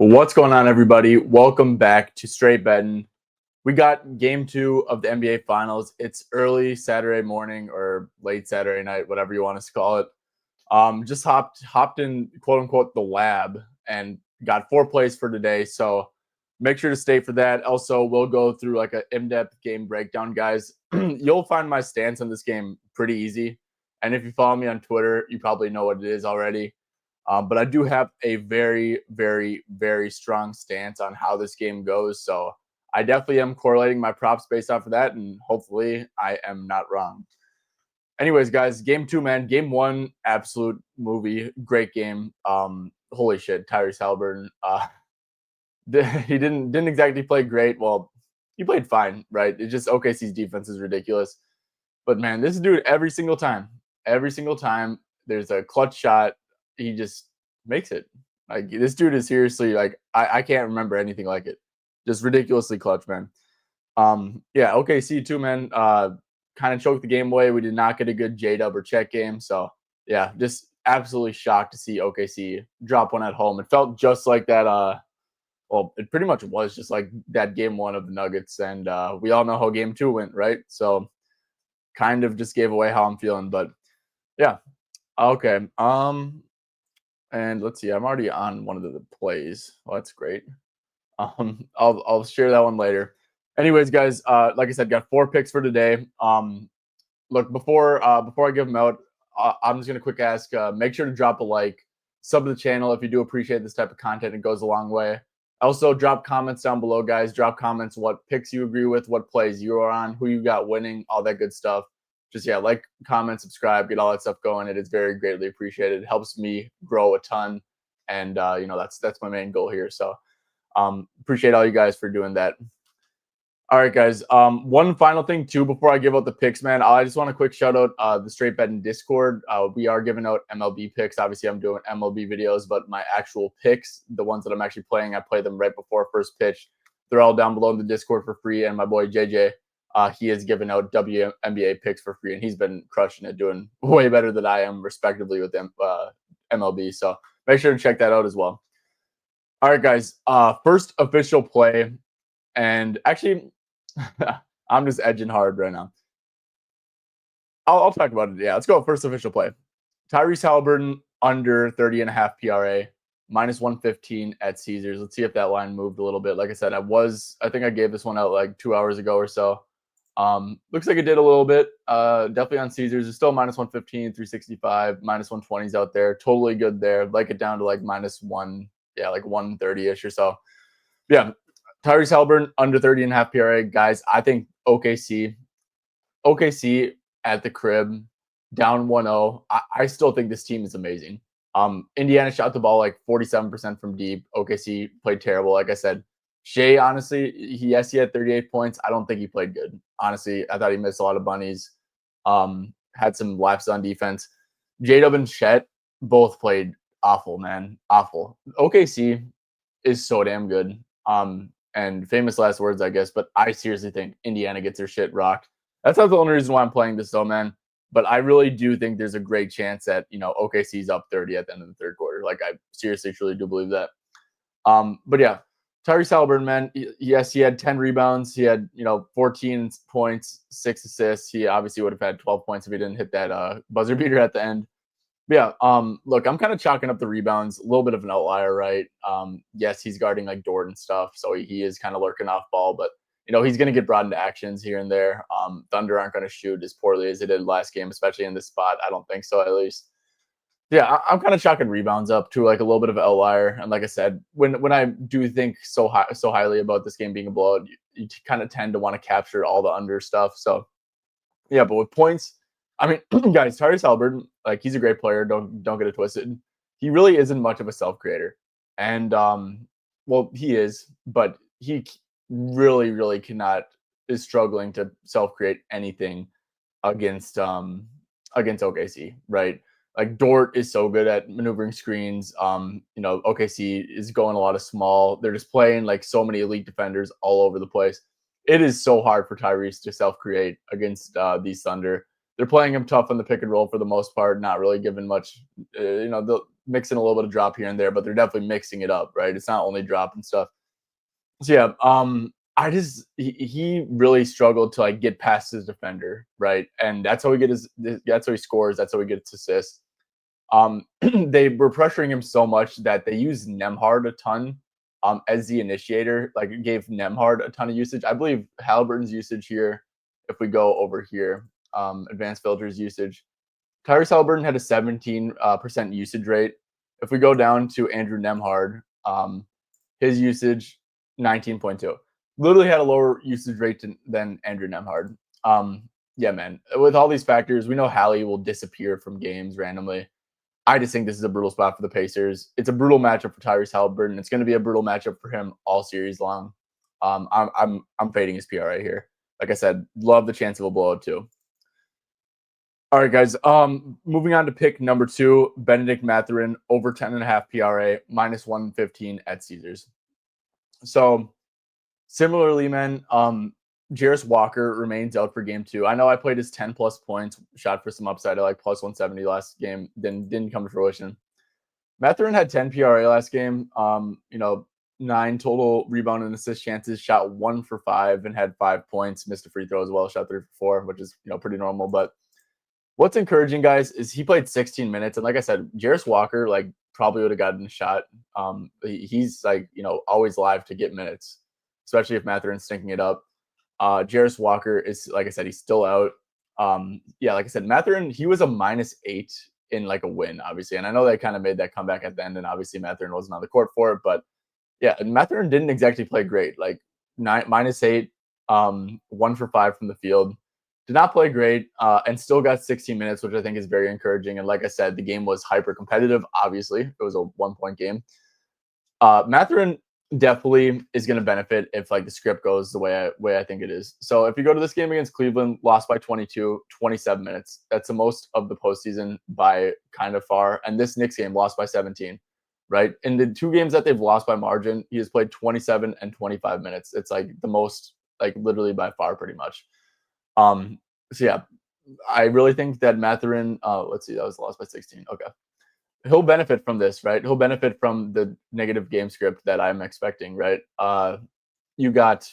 What's going on, everybody? Welcome back to Straight Betting. We got game 2 of the NBA Finals. It's early Saturday morning or late Saturday night, whatever you want to call it. Just hopped in, quote unquote, the lab and got 4 plays for today. So make sure to stay for that. Also, we'll go through like an in-depth game breakdown, guys. You'll find my stance on this game pretty easy. And if you follow me on Twitter, you probably know what it is already. But I do have a very, very, very strong stance on how this game goes. So I definitely am correlating my props based off of that. And hopefully I am not wrong. Anyways, guys, game 2, man. Game 1, absolute movie. Great game. Holy shit, Tyrese Halliburton. He didn't exactly play great. Well, he played fine, right? It's just OKC's defense is ridiculous. But man, this dude every single time there's a clutch shot, he just makes it. Like, this dude is seriously like, I can't remember anything like it. Just ridiculously clutch, man. Yeah, OKC too, man. Kind of choked the game away. We did not get a good J-Dub or check game. So yeah, just absolutely shocked to see OKC drop one at home. It felt just like that. Well, it pretty much was just like that game 1 of the Nuggets, and we all know how game 2 went, right? So kind of just gave away how I'm feeling, but yeah. Okay. And let's see, I'm already on one of the plays. Well, that's great. I'll share that one later. Anyways, guys, like I said, got 4 picks for today. Look, before I give them out, I'm just gonna quick ask. Make sure to drop a like, sub to the channel if you do appreciate this type of content. It goes a long way. Also, drop comments down below, guys. Drop comments what picks you agree with, what plays you are on, who you got winning, all that good stuff. Just yeah, like, comment, subscribe, get all that stuff going. It is very greatly appreciated. It helps me grow a ton, and that's my main goal here. So appreciate all you guys for doing that. All right, guys. One final thing too before I give out the picks, man. I just want a quick shout out the Straight Betting Discord. We are giving out MLB picks. Obviously, I'm doing MLB videos, but my actual picks, the ones that I'm actually playing, I play them right before first pitch. They're all down below in the Discord for free. And my boy JJ, he has given out WNBA picks for free, and he's been crushing it, doing way better than I am, respectively, with them MLB. So make sure to check that out as well. All right, guys. First official play, and actually, I'm just edging hard right now. I'll talk about it. Yeah, let's go. First official play. Tyrese Halliburton under 30.5 PRA, minus 115 at Caesars. Let's see if that line moved a little bit. Like I said, I think I gave this one out like 2 hours ago or so. Looks like it did a little bit. Definitely on Caesars. It's still minus 115, 365, minus 120s out there. Totally good there. Like it down to like minus 1, yeah, like 130-ish or so. Yeah. Tyrese Halliburton under 30.5 PRA. Guys, I think OKC at the crib, down 1-0. I still think this team is amazing. Indiana shot the ball like 47% from deep. OKC played terrible. Like I said, Shea, honestly, he had 38 points. I don't think he played good. Honestly, I thought he missed a lot of bunnies. Had some lapses on defense. J-Dub and Chet both played awful, man. Awful. OKC is so damn good. And famous last words, I guess, but I seriously think Indiana gets their shit rocked. That's not the only reason why I'm playing this, though, man. But I really do think there's a great chance that, OKC's up 30 at the end of the third quarter. Like, I seriously, truly do believe that. But yeah, Tyrese Halliburton, man, yes, he had 10 rebounds. He had, 14 points, 6 assists. He obviously would have had 12 points if he didn't hit that buzzer beater at the end. But yeah, look, I'm kind of chalking up the rebounds. A little bit of an outlier, right? Yes, he's guarding like Dort and stuff, so he is kind of lurking off ball, but he's going to get brought into actions here and there. Thunder aren't going to shoot as poorly as they did last game, especially in this spot. I don't think so, at least. Yeah, I'm kind of chalking rebounds up to like a little bit of an outlier. And like I said, when I do think so highly about this game being a blowout, you kind of tend to want to capture all the under stuff. So yeah, but with points, I mean, guys, Tyrese Halliburton, like, he's a great player. Don't get it twisted. He really isn't much of a self creator, and well, he is, but he really, really is struggling to self create anything against OKC, right? Like, Dort is so good at maneuvering screens. OKC is going a lot of small. They're just playing like so many elite defenders all over the place. It is so hard for Tyrese to self create against these Thunder. They're playing him tough on the pick and roll for the most part, not really giving much. mixing a little bit of drop here and there, but they're definitely mixing it up, right? It's not only drop and stuff. So yeah, he really struggled to like get past his defender, right? And that's how that's how he scores, that's how he gets assists. They were pressuring him so much that they used Nemhard a ton as the initiator. Like it gave Nemhard a ton of usage. I believe Halliburton's usage here, if we go over here, advanced filters usage, Tyrese Halliburton had a 17% usage rate. If we go down to Andrew Nemhard, his usage 19.2. Literally had a lower usage rate than Andrew Nemhard. Yeah, man. With all these factors, we know Hallie will disappear from games randomly. I just think this is a brutal spot for the Pacers. It's a brutal matchup for Tyrese Halliburton. It's going to be a brutal matchup for him all series long. I'm fading his PRA here. Like I said, love the chance of a blowout too. All right, guys. Moving on to pick number 2, Benedict Mathurin over 10.5 PRA minus 115 at Caesars. So similarly, man, Jarris Walker remains out for game 2. I know I played his 10 plus points, shot for some upside at like plus 170 last game, then didn't come to fruition. Mathurin had 10 PRA last game. 9 total rebound and assist chances, shot 1 for 5 and had 5 points, missed a free throw as well, shot 3 for 4, which is pretty normal. But what's encouraging, guys, is he played 16 minutes, and like I said, Jarris Walker like probably would have gotten a shot. He's like always live to get minutes, especially if Mathurin's stinking it up. Jarris Walker is, like I said, he's still out. Yeah, like I said, Mathurin, he was a -8 in like a win, obviously, and I know they kind of made that comeback at the end, and obviously Mathurin wasn't on the court for it, but yeah, Mathurin didn't exactly play great. Like -8, 1 for 5 from the field. Did not play great, and still got 16 minutes, which I think is very encouraging. And like I said, the game was hyper competitive. Obviously, it was a 1-point game. Mathurin definitely is going to benefit if like the script goes the way I think it is. So if you go to this game against Cleveland, lost by 22, 27 minutes. That's the most of the postseason by kind of far. And this Knicks game lost by 17, right? In the 2 games that they've lost by margin, he has played 27 and 25 minutes. It's like the most, like literally by far, pretty much. So yeah, I really think that Mathurin, let's see, that was lost by 16. Okay. He'll benefit from this, right? He'll benefit from the negative game script that I'm expecting, right? You got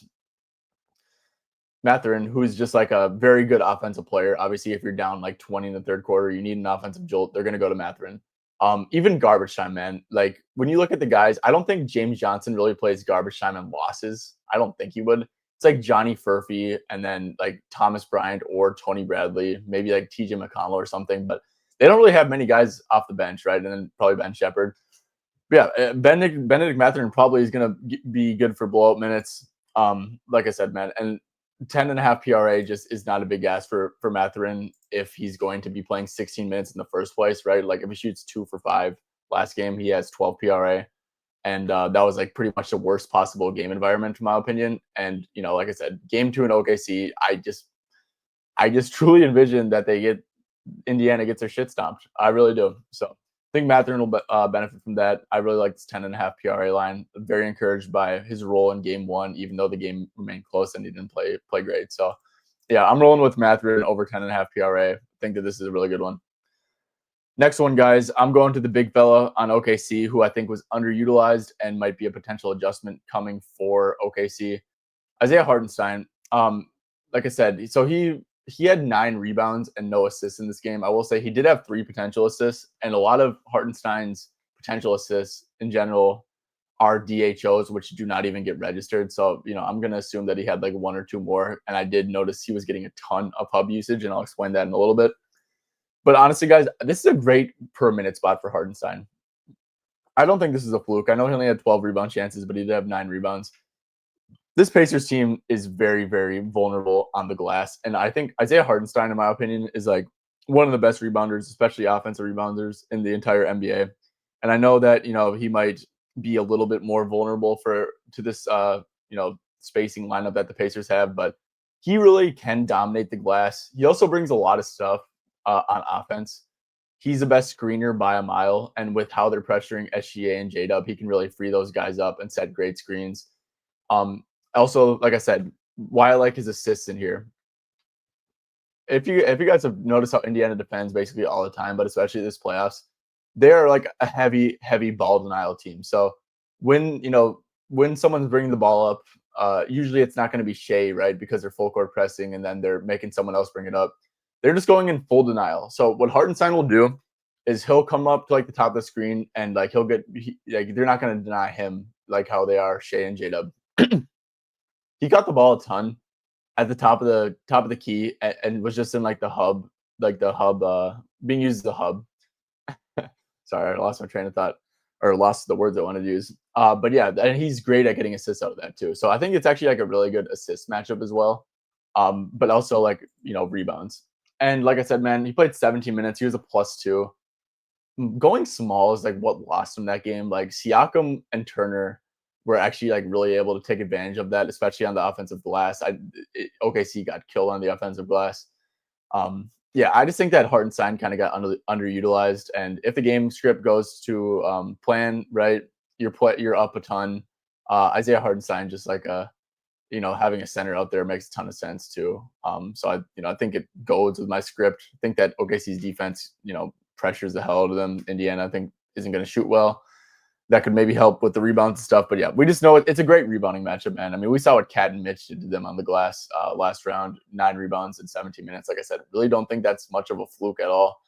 Mathurin, who's just like a very good offensive player. Obviously, if you're down like 20 in the third quarter, you need an offensive jolt, they're going to go to Mathurin. Even garbage time, man. Like when you look at the guys, I don't think James Johnson really plays garbage time in losses. I don't think he would. It's like Johnny Furphy and then like Thomas Bryant or Tony Bradley, maybe like TJ McConnell or something, but they don't really have many guys off the bench, right? And then probably Ben Shepherd. But yeah, Benedict Mathurin probably is going to be good for blowout minutes. Like I said, man, and 10.5 PRA just is not a big ask for Mathurin if he's going to be playing 16 minutes in the first place, right? Like if he shoots 2 for 5 last game, he has 12 PRA. And that was like pretty much the worst possible game environment, in my opinion. And like I said, game 2 in OKC, I just truly envision that Indiana gets their shit stomped. I really do. So I think Mathurin will benefit from that. I really like this 10.5 PRA line. Very encouraged by his role in game 1, even though the game remained close and he didn't play great. So yeah, I'm rolling with Mathurin over 10.5 PRA. I think that this is a really good one. Next one, guys, I'm going to the big fella on OKC, who I think was underutilized and might be a potential adjustment coming for OKC. Isaiah Hartenstein, like I said, so he had 9 rebounds and no assists in this game. I will say he did have 3 potential assists, and a lot of Hartenstein's potential assists in general are DHOs, which do not even get registered. So, I'm going to assume that he had like 1 or 2 more. And I did notice he was getting a ton of hub usage, and I'll explain that in a little bit. But honestly, guys, this is a great per minute spot for Hartenstein. I don't think this is a fluke. I know he only had 12 rebound chances, but he did have 9 rebounds. This Pacers team is very, very vulnerable on the glass. And I think Isaiah Hartenstein, in my opinion, is like one of the best rebounders, especially offensive rebounders in the entire NBA. And I know that, he might be a little bit more vulnerable to this, spacing lineup that the Pacers have, but he really can dominate the glass. He also brings a lot of stuff on offense. He's the best screener by a mile, and with how they're pressuring SGA and J-Dub, he can really free those guys up and set great screens. Also, like I said, why I like his assists in here. If you guys have noticed how Indiana defends basically all the time, but especially this playoffs, they're like a heavy ball denial team. So when someone's bringing the ball up, usually it's not going to be Shea, right? Because they're full court pressing and then they're making someone else bring it up. They're just going in full denial. So what Hartenstein will do is he'll come up to like the top of the screen and like like they're not going to deny him like how they are Shea and J Dub. He got the ball a ton at the top of the key and was just in like the hub, being used as the hub. Sorry, I lost my train of thought or lost the words I wanted to use. But yeah, and he's great at getting assists out of that too. So I think it's actually like a really good assist matchup as well. But also like rebounds. And like I said, man, he played 17 minutes. He was a +2. Going small is like what lost him that game. Like Siakam and Turner were actually like really able to take advantage of that, especially on the offensive glass. OKC got killed on the offensive glass. Yeah, I just think that Hartenstein kind of got underutilized. And if the game script goes to plan, right, you're up a ton. Isaiah Hartenstein, just like having a center out there makes a ton of sense too. So I think it goes with my script. I think that OKC's defense, pressures the hell out of them. Indiana, I think, isn't going to shoot well. That could maybe help with the rebounds and stuff. But yeah, we just know it's a great rebounding matchup, man. I mean, we saw what Cat and Mitch did to them on the glass last round, 9 rebounds in 17 minutes. Like I said, really don't think that's much of a fluke at all.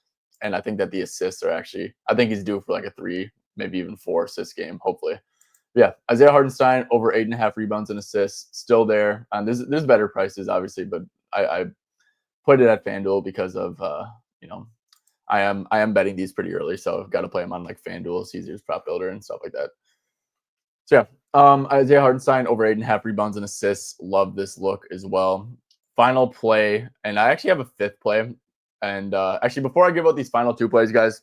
And I think that the assists are actually, I think he's due for like a 3, maybe even 4 assist game, hopefully. Yeah, Isaiah Hartenstein over 8.5 rebounds and assists, still there. And there's better prices, obviously, but I put it at FanDuel because of I am betting these pretty early, so I've got to play them on like FanDuel, Caesars Prop Builder, and stuff like that. So yeah, Isaiah Hartenstein over 8.5 rebounds and assists. Love this look as well. Final play, and I actually have a 5th play. And actually, before I give out these final 2 plays, guys,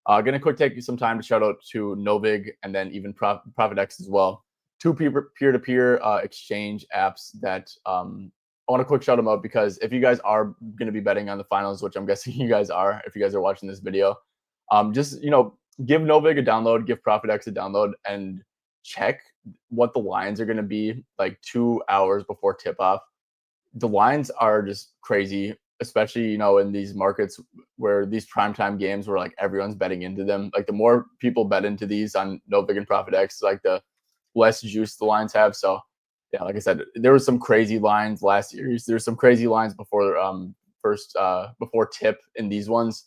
gonna quick take some time to shout out to Novig and then even Profitex as well. 2 peer-to-peer exchange apps that I want to quick shout them out because if you guys are going to be betting on the finals, which I'm guessing you guys are, if you guys are watching this video, just give Novig a download, give Profitex a download, and check what the lines are going to be like 2 hours before tip off. The lines are just crazy, especially in these markets where these primetime games where like everyone's betting into them. Like the more people bet into these on Novig and Profitex, like the less juice the lines have. So yeah, like I said, there was some crazy lines last year. There's some crazy lines before before tip in these ones.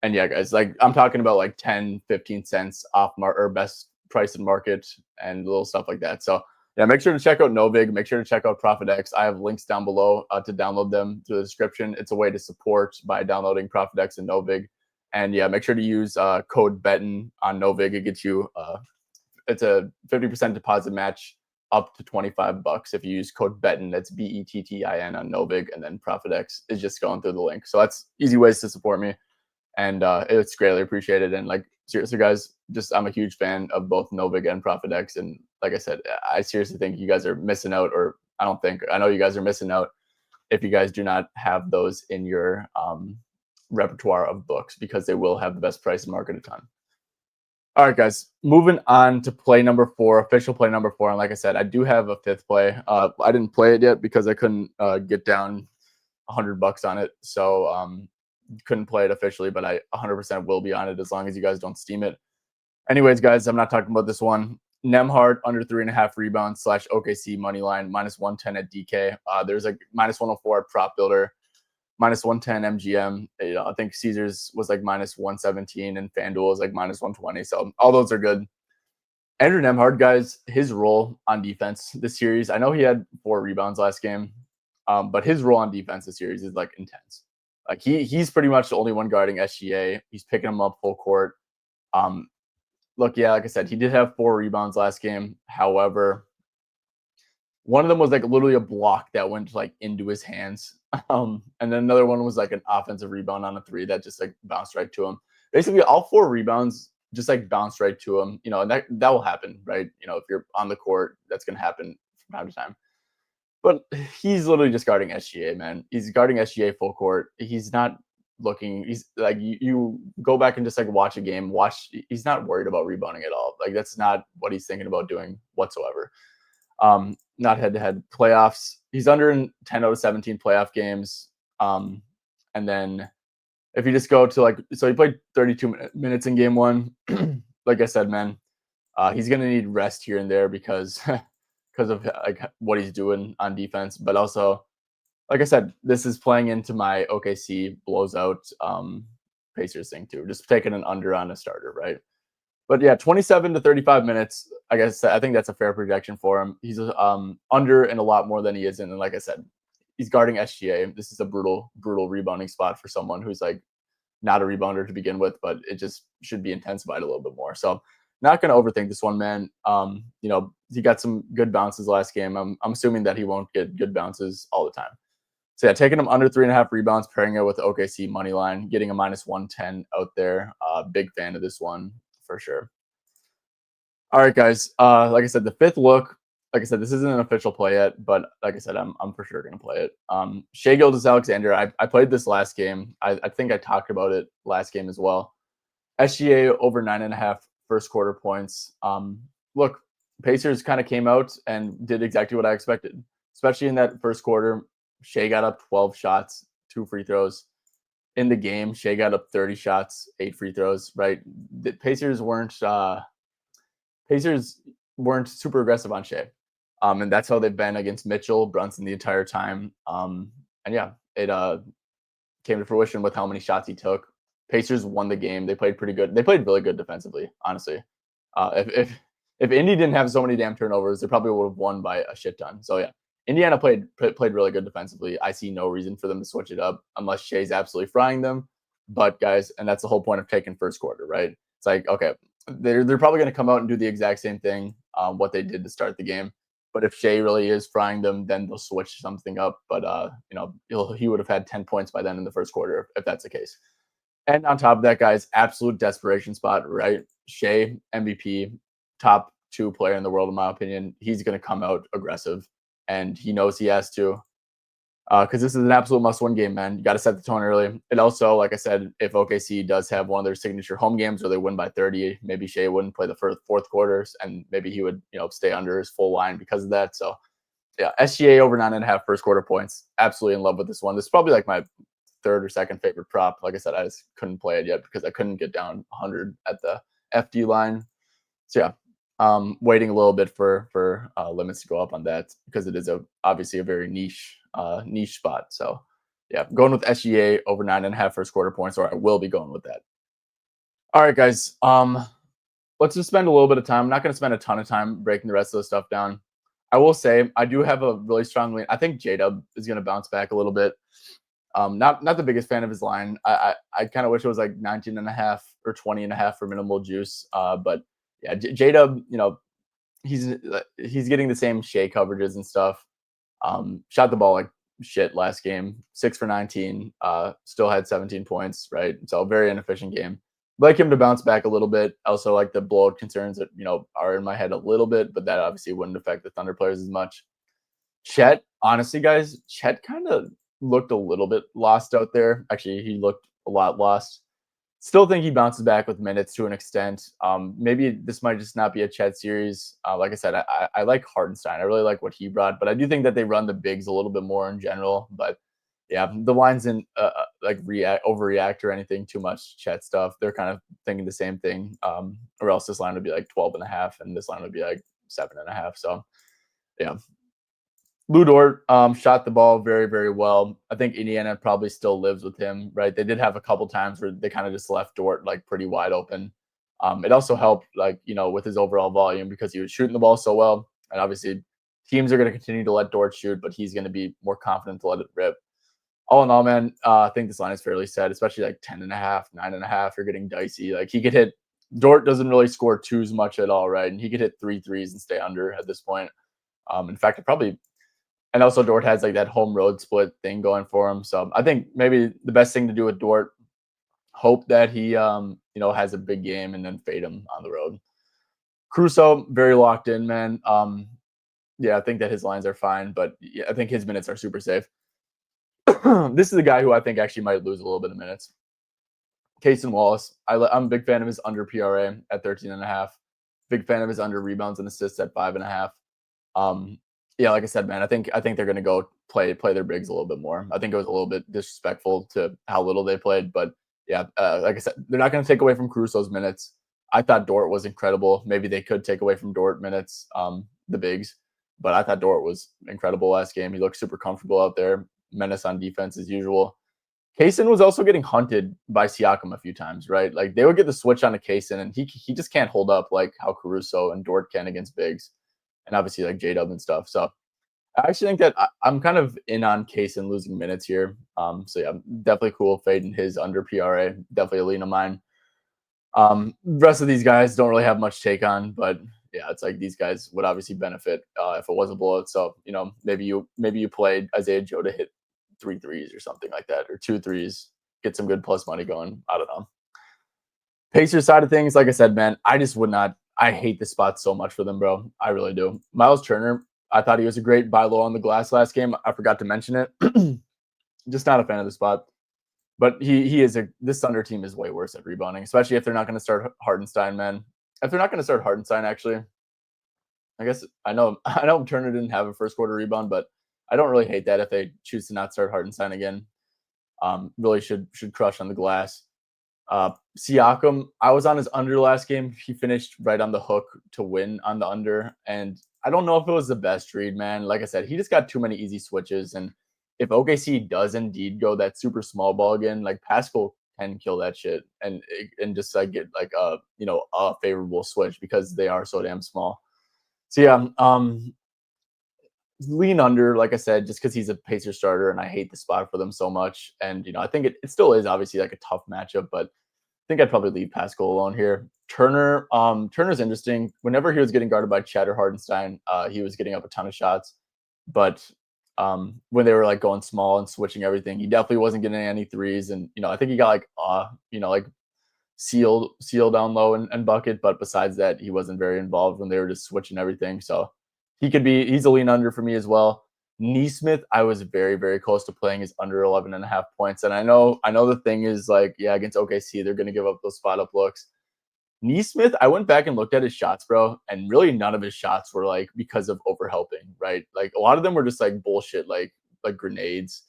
And yeah, guys, like I'm talking about like 10, 15 cents off or best price in market and little stuff like that. So yeah, make sure to check out Novig. Make sure to check out Profitex. I have links down below to download them through the description. It's a way to support by downloading Profitex and Novig. And yeah, make sure to use code BETTIN on Novig. It gets you it's a 50% deposit match up to $25 if you use code BETTIN. That's BETTIN on Novig, and then Profitex is just going through the link. So that's easy ways to support me, and it's greatly appreciated. And like seriously, guys, I'm a huge fan of both Novig and Profitex. And like I said, I seriously think you guys are missing out, or I know you guys are missing out if you guys do not have those in your repertoire of books, because they will have the best price in market a ton. All right, guys, moving on to play number 4, official play number 4. And like I said, I do have a 5th play. I didn't play it yet because I couldn't get down $100 on it. So couldn't play it officially, but I 100% will be on it as long as you guys don't steam it. Anyways, guys, I'm not talking about this one. Nemhard under 3.5 rebounds / OKC money line -110 at DK. There's a -104 at Prop Builder. -110 MGM. I think Caesars was like -117 and FanDuel was like -120. So all those are good. Andrew Nemhard, guys, his role on defense this series, I know he had 4 rebounds last game, but his role on defense this series is like intense. Like he's pretty much the only one guarding SGA. He's picking him up full court. Look, yeah, like I said, he did have 4 rebounds last game. However, one of them was like literally a block that went like into his hands. And then another one was like an offensive rebound on a 3 that just like bounced right to him. Basically, all 4 rebounds just like bounced right to him. And that will happen, right? If you're on the court, that's going to happen from time to time. But he's literally just guarding SGA, man. He's guarding SGA full court. He's not looking. He's like you go back and just like watch a game. He's not worried about rebounding at all. Like that's not what he's thinking about doing whatsoever. Not head-to-head playoffs. He's under in 10 out of 17 playoff games. And then if you just go to so he played 32 minutes in game one. Like I said, man, he's gonna need rest here and there because because of like what he's doing on defense, but also like I said, this is playing into my OKC blows out Pacers thing too. Just taking an under on a starter, right? But yeah, 27 to 35 minutes. I guess I think that's a fair projection for him. He's under and a lot more than he is in. And like I said, he's guarding SGA. This is a brutal rebounding spot for someone who's like not a rebounder to begin with, but it just should be intensified a little bit more. So not going to overthink this one, man. He got some good bounces last game. I'm assuming that he won't get good bounces all the time. So yeah, taking him under 3.5 rebounds, pairing it with the OKC money line, getting a -110 out there. Big fan of this one for sure. All right, guys. Like I said, the fifth look. Like I said, this isn't an official play yet, but like I said, I'm for sure gonna play it. Shai Gilgeous-Alexander. I played this last game. I think I talked about it last game as well. SGA over 9.5 first quarter points. Look, Pacers kind of came out and did exactly what I expected, especially in that first quarter. Shai got up 12 shots, 2 free throws. In the game, Shai got up 30 shots, 8 free throws, right? The Pacers weren't super aggressive on Shai. And that's how they've been against Mitchell, Brunson the entire time. And yeah, it came to fruition with how many shots he took. Pacers won the game. They played pretty good. They played really good defensively, honestly. If Indy didn't have so many damn turnovers, they probably would have won by a shit ton. So yeah, Indiana played really good defensively. I see no reason for them to switch it up unless Shai's absolutely frying them. But guys, and that's the whole point of taking first quarter, right? It's like, okay, they're probably going to come out and do the exact same thing, what they did to start the game. But if Shai really is frying them, then they'll switch something up. But he would have had 10 points by then in the first quarter if that's the case. And on top of that, guys, absolute desperation spot, right? Shai, MVP, top 2 player in the world, in my opinion. He's going to come out aggressive, and he knows he has to. Because this is an absolute must-win game, man. You got to set the tone early. And also, like I said, if OKC does have one of their signature home games where they win by 30, maybe Shai wouldn't play the fourth quarters, and maybe he would, stay under his full line because of that. So, yeah, SGA over 9.5 first quarter points. Absolutely in love with this one. This is probably like my third or second favorite prop. Like I said, I just couldn't play it yet because I couldn't get down 100 at the FD line. So yeah, waiting a little bit for limits to go up on that because it is obviously a very niche spot. So yeah, going with SGA over 9.5 first quarter points, or I will be going with that. All right, guys. Let's just spend a little bit of time. I'm not going to spend a ton of time breaking the rest of the stuff down. I will say I do have a really strong lean. I think J-Dub is going to bounce back a little bit. Not the biggest fan of his line. I kind of wish it was like 19.5 or 20.5 for minimal juice. But yeah, J-Dub, he's getting the same Shai coverages and stuff. Shot the ball like shit last game, 6 for 19. Still had 17 points, right? So very inefficient game. Like him to bounce back a little bit. Also, like the blowout concerns that are in my head a little bit, but that obviously wouldn't affect the Thunder players as much. Chet, honestly, guys, Chet kind of looked a little bit lost out there. Actually, he looked a lot lost. Still think he bounces back with minutes to an extent. Maybe this might just not be a Chet series. Like I said, I like Hartenstein. I really like what he brought, but I do think that they run the bigs a little bit more in general. But yeah, the lines didn't overreact or anything too much Chet stuff. They're kind of thinking the same thing. Or else this line would be like 12.5 and this line would be like 7.5. So yeah. Lou Dort shot the ball very, very well. I think Indiana probably still lives with him, right? They did have a couple times where they kind of just left Dort like pretty wide open. It also helped, with his overall volume because he was shooting the ball so well. And obviously, teams are going to continue to let Dort shoot, but he's going to be more confident to let it rip. All in all, man, I think this line is fairly set, especially like 10.5, 9.5. You're getting dicey. Like he could hit. Dort doesn't really score twos much at all, right? And he could hit 3 threes and stay under at this point. In fact, and also Dort has like that home road split thing going for him. So I think maybe the best thing to do with Dort, hope that he has a big game and then fade him on the road. Caruso, very locked in, man. Yeah, I think that his lines are fine, but yeah, I think his minutes are super safe. This is a guy who I think actually might lose a little bit of minutes. Cason Wallace. I'm a big fan of his under PRA at 13.5. Big fan of his under rebounds and assists at 5.5. Yeah, like I said, man, I think they're going to go play their bigs a little bit more. I think it was a little bit disrespectful to how little they played, but yeah, like I said, they're not going to take away from Caruso's minutes. I thought Dort was incredible. Maybe they could take away from Dort minutes, the bigs, but I thought Dort was incredible last game. He looked super comfortable out there, menace on defense as usual. Kaysen was also getting hunted by Siakam a few times, right? Like they would get the switch on to Kaysen, and he just can't hold up like how Caruso and Dort can against bigs, and obviously like J-Dub and stuff. So I actually think that I'm kind of in on Kaysen losing minutes here. So yeah, definitely cool fading his under PRA. Definitely a lean of mine. Rest of these guys don't really have much take on, but yeah, it's like these guys would obviously benefit if it was a blowout. So maybe you played Isaiah Joe to hit 3 threes or something like that, or 2 threes, get some good plus money going. I don't know. Pacers side of things, like I said, man, I just would not. I hate the spot so much for them, bro. I really do. Miles Turner, I thought he was a great buy low on the glass last game. I forgot to mention it. Just not a fan of the spot. But he is this Thunder team is way worse at rebounding, especially if they're not going to start Hardenstein, man. If they're not going to start Hardenstein, actually, I guess I know Turner didn't have a first quarter rebound, but I don't really hate that if they choose to not start Hardenstein again. Really should crush on the glass. Siakam, I was on his under last game. He finished right on the hook to win on the under, and I don't know if it was the best read, man. Like I said, he just got too many easy switches, and if OKC does indeed go that super small ball again, like Pascal can kill that shit and just like get like a favorable switch because they are so damn small. So yeah, lean under, like I said, just because he's a Pacer starter and I hate the spot for them so much. And I think it still is obviously like a tough matchup, but I think I'd probably leave Pascal alone here. Turner's interesting. Whenever he was getting guarded by Chad or Hardenstein, he was getting up a ton of shots. But when they were like going small and switching everything, he definitely wasn't getting any threes. And I think he got like seal down low and bucket. But besides that, he wasn't very involved when they were just switching everything. So he's a lean under for me as well. Neesmith, I was very, very close to playing his under 11.5 points. And I know the thing is like, yeah, against OKC, they're going to give up those spot up looks. Neesmith, I went back and looked at his shots, bro, and really none of his shots were like because of overhelping, right? Like a lot of them were just like bullshit, like grenades.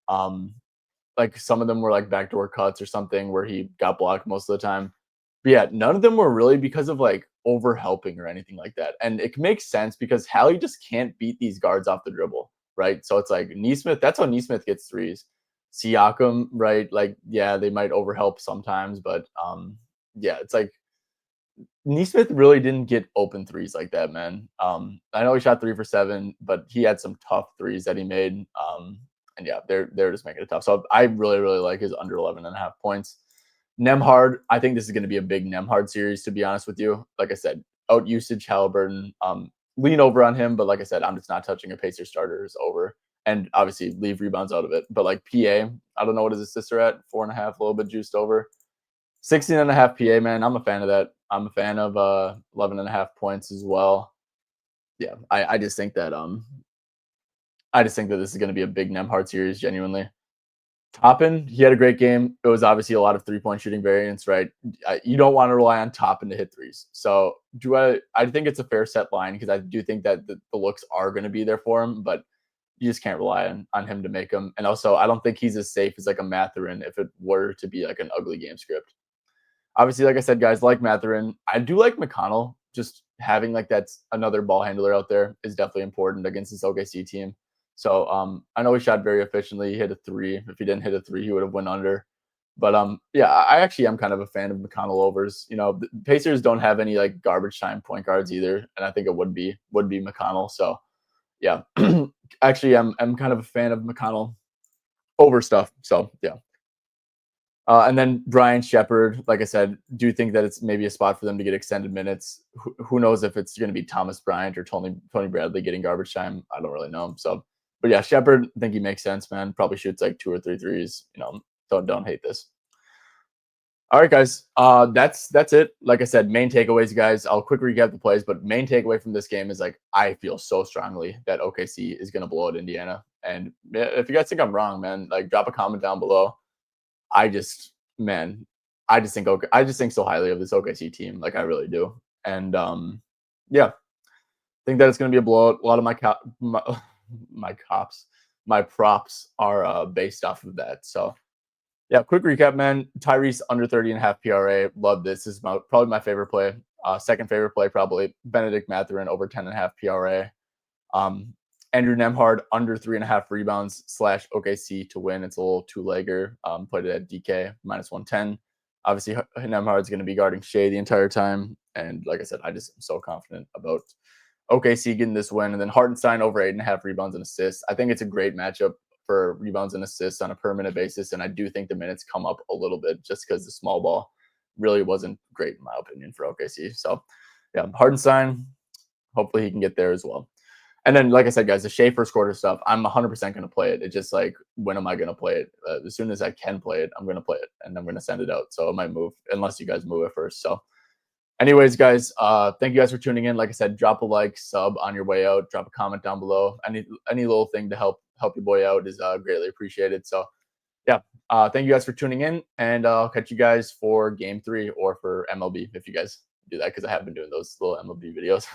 Like some of them were like backdoor cuts or something where he got blocked most of the time. But yeah, none of them were really because of like overhelping or anything like that. And it makes sense because Hallie just can't beat these guards off the dribble, right? So it's like Neesmith, that's how Neesmith gets threes. Siakam, right? Like, yeah, they might overhelp sometimes, but yeah, it's like Neesmith really didn't get open threes like that, man. I know he shot 3 for 7, but he had some tough threes that he made. And yeah, they're just making it tough. So I really, really like his under 11.5 points. Nemhard, I think this is going to be a big Nemhard series, to be honest with you. Like I said, out usage Halliburton, lean over on him, but like I said, I'm just not touching a Pacer starter is over. And obviously leave rebounds out of it. But like PA, I don't know what his assists are at, 4.5, a little bit juiced over. 16.5 PA, man. I'm a fan of that. I'm a fan of 11.5 points as well. Yeah, I just think that this is going to be a big Nemhard series, genuinely. Toppin, he had a great game. It was obviously a lot of 3-point shooting variance, right? You don't want to rely on Toppin to hit threes. So I think it's a fair set line because I do think that the looks are going to be there for him, but you just can't rely on him to make them. And also, I don't think he's as safe as like a Mathurin if it were to be like an ugly game script. Obviously, like I said, guys, like Mathurin, I do like McConnell. Just having like that's another ball handler out there is definitely important against this OKC team. So I know he shot very efficiently. He hit a 3. If he didn't hit a 3, he would have went under. But yeah, I actually am kind of a fan of McConnell overs. The Pacers don't have any like garbage time point guards either, and I think it would be McConnell. So yeah, actually, I'm kind of a fan of McConnell over stuff. So yeah. And then Brian Shepard, like I said, do think that it's maybe a spot for them to get extended minutes. Who knows if it's going to be Thomas Bryant or Tony Bradley getting garbage time? I don't really know. So, but yeah, Shepard, I think he makes sense, man. Probably shoots like 2 or 3 threes. Don't hate this. All right, guys. That's it. Like I said, main takeaways, guys. I'll quick recap the plays, but main takeaway from this game is like I feel so strongly that OKC is going to blow out Indiana. And if you guys think I'm wrong, man, like drop a comment down below. I just think so highly of this OKC team, like I really do, and yeah, think that it's going to be a blowout. A lot of my cops, my props are based off of that. So yeah, quick recap, man. Tyrese under 30.5 PRA. Love this. This is probably my favorite play. Second favorite play, probably Benedict Mathurin over 10.5 PRA. Andrew Nemhard under 3.5 rebounds / OKC to win. It's a little two-legger. Put it at DK minus 110. Obviously, Nemhard's going to be guarding Shea the entire time. And like I said, I just am so confident about OKC getting this win. And then Hartenstein over 8.5 rebounds and assists. I think it's a great matchup for rebounds and assists on a per-minute basis. And I do think the minutes come up a little bit just because the small ball really wasn't great, in my opinion, for OKC. So, yeah, Hartenstein, hopefully he can get there as well. And then, like I said, guys, the Shea first quarter stuff, I'm 100% going to play it. It's just like, when am I going to play it? As soon as I can play it, I'm going to play it, and I'm going to send it out. So it might move, unless you guys move it first. So anyways, guys, thank you guys for tuning in. Like I said, drop a like, sub on your way out. Drop a comment down below. Any little thing to help your boy out is greatly appreciated. So yeah, thank you guys for tuning in, and I'll catch you guys for game 3 or for MLB if you guys do that, because I have been doing those little MLB videos.